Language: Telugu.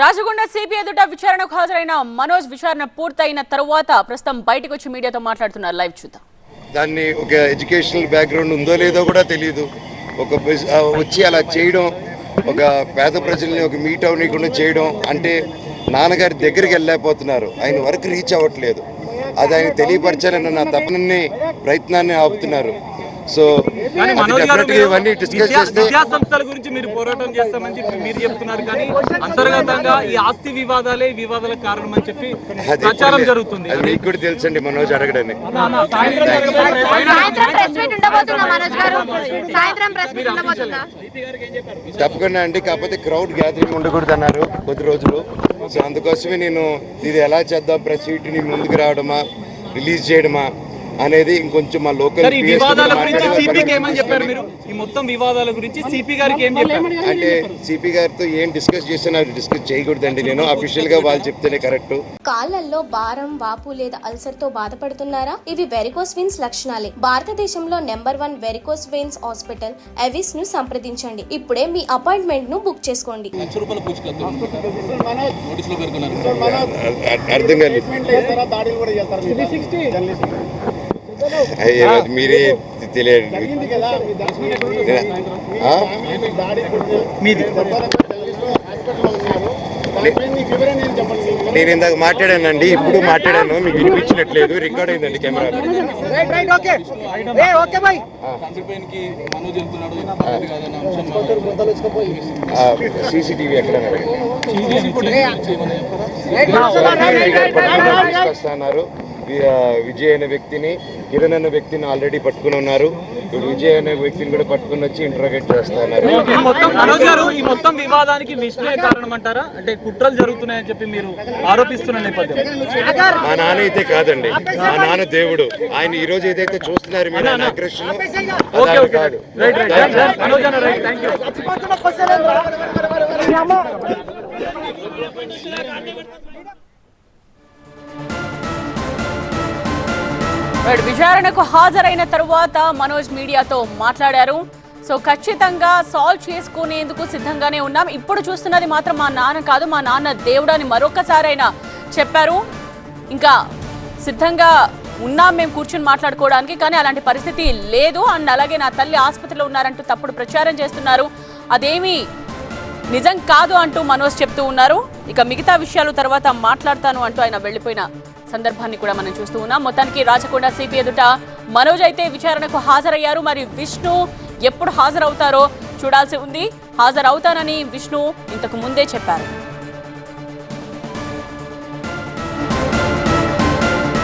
రాజగొండ సిపి ఎదుట విచారణకు హాజరైన మనోజ్ విచారణ పూర్తయిన తర్వాత ప్రస్తుతం బయటకు వచ్చి మీడియాతో మాట్లాడుతున్నారు. లైవ్ చూద్దాం. దాన్ని ఒక ఎడ్యుకేషనల్ బ్యాక్గ్రౌండ్ ఉందో లేదో కూడా తెలియదు. ఒక వచ్చి అలా చేయడం, ఒక పేద ప్రజల్ని ఒక మీట్ అవ్వకుండా చేయడం అంటే నాన్నగారి దగ్గరికి వెళ్ళలేకపోతున్నారు, ఆయన వరకు రీచ్ అవ్వట్లేదు. అది ఆయన తెలియపరచాలన్న నా తపనని ప్రయత్నాన్ని ఆపుతున్నారు. సో ఇవన్నీ డిస్కస్ చేస్తే విద్యాసంస్థల గురించి మీరు పోరాటం చేస్తామని చెప్పి మీరు చెప్తున్నారు, కానీ అంతర్గతంగా ఈ ఆస్తి వివాదాలే వివాదాల కారణం అని చెప్పి ప్రచారం జరుగుతుంది. అది మీకు కూడా తెలుసండి, మనోజ్ అడగడని. తప్పకుండా అండి, కాకపోతే క్రౌడ్ గ్యాదరింగ్ ఉండకూడదు అన్నారు కొద్ది రోజులు. సో అందుకోసమే నేను ఇది ఎలా చేద్దాం, ప్రెస్ మీట్ని ముందుకు రావడమా రిలీజ్ చేయడమా అనేది ఇంకొంచెం మా లోకల్ అంటే సిపి గారితో ఏం డిస్కస్ చేసినా డిస్కస్ చేయకూడదండి. నేను అఫీషియల్ గా వాళ్ళు చెప్తేనే కరెక్ట్. కాళ్ళల్లో భారం, వాపు లేదా అల్సర్ తో బాధపడుతున్నారా? ఇవి వెరికోస్ వెయిన్స్ లక్షణాలే. భారతదేశంలో number 1 varicose veins hospital Avis ను సంప్రదించండి. ఇప్పుడే మీ అపాయింట్మెంట్ ను బుక్ చేసుకోండి. అర్థం కాలేదు. మీరే తెలియదు. నేను ఇందాక మాట్లాడానండి, ఇప్పుడు మాట్లాడాను, మీకు వినిపించినట్లేదు. రికార్డ్ అయిందండి కెమెరా. సీసీటీవీ ఎక్కడ తీసుకొస్తున్నారు. విజయ్ అనే వ్యక్తిని, కిరణ్ అనే వ్యక్తిని ఆల్రెడీ పట్టుకుని ఉన్నారు. ఇప్పుడు విజయ్ అనే వ్యక్తిని కూడా పట్టుకుని వచ్చి ఇంటరాగేట్ చేస్తున్నారు. ఈ మొత్తం వివాదానికి విష్ణువే కారణం అంటారా? అంటే కుట్రలు జరుగుతున్నాయని చెప్పి మీరు ఆరోపిస్తున్న నేపథ్యం. మా నాన్న అయితే కాదండి, మా నాన్న దేవుడు. ఆయన ఈ రోజు ఏదైతే చూస్తున్నారు మీరు ఆయన అగ్రెషన్ కాదు. విచారణకు హాజరైన తరువాత మనోజ్ మీడియాతో మాట్లాడారు. సో ఖచ్చితంగా సాల్వ్ చేసుకునేందుకు సిద్ధంగానే ఉన్నాం. ఇప్పుడు చూస్తున్నది మాత్రం మా నాన్న కాదు, మా నాన్న దేవుడు అని మరొకసారి ఆయన చెప్పారు. ఇంకా సిద్ధంగా ఉన్నాం మేము కూర్చొని మాట్లాడుకోవడానికి, కానీ అలాంటి పరిస్థితి లేదు. అండ్ అలాగే నా తల్లి ఆసుపత్రిలో ఉన్నారంటూ తప్పుడు ప్రచారం చేస్తున్నారు, అదేమీ నిజం కాదు అంటూ మనోజ్ చెప్తూ ఉన్నారు. ఇక మిగతా విషయాలు తర్వాత మాట్లాడతాను అంటూ ఆయన వెళ్లిపోయిన సందర్భాన్ని కూడా మనం చూస్తూ ఉన్నాం. మొత్తానికి రాచకొండ సిపి ఎదుట మనోజ్ అయితే విచారణకు హాజరయ్యారు. మరి విష్ణు ఎప్పుడు హాజరవుతారో చూడాల్సి ఉంది. హాజరవుతానని విష్ణు ఇంతకు ముందే చెప్పారు.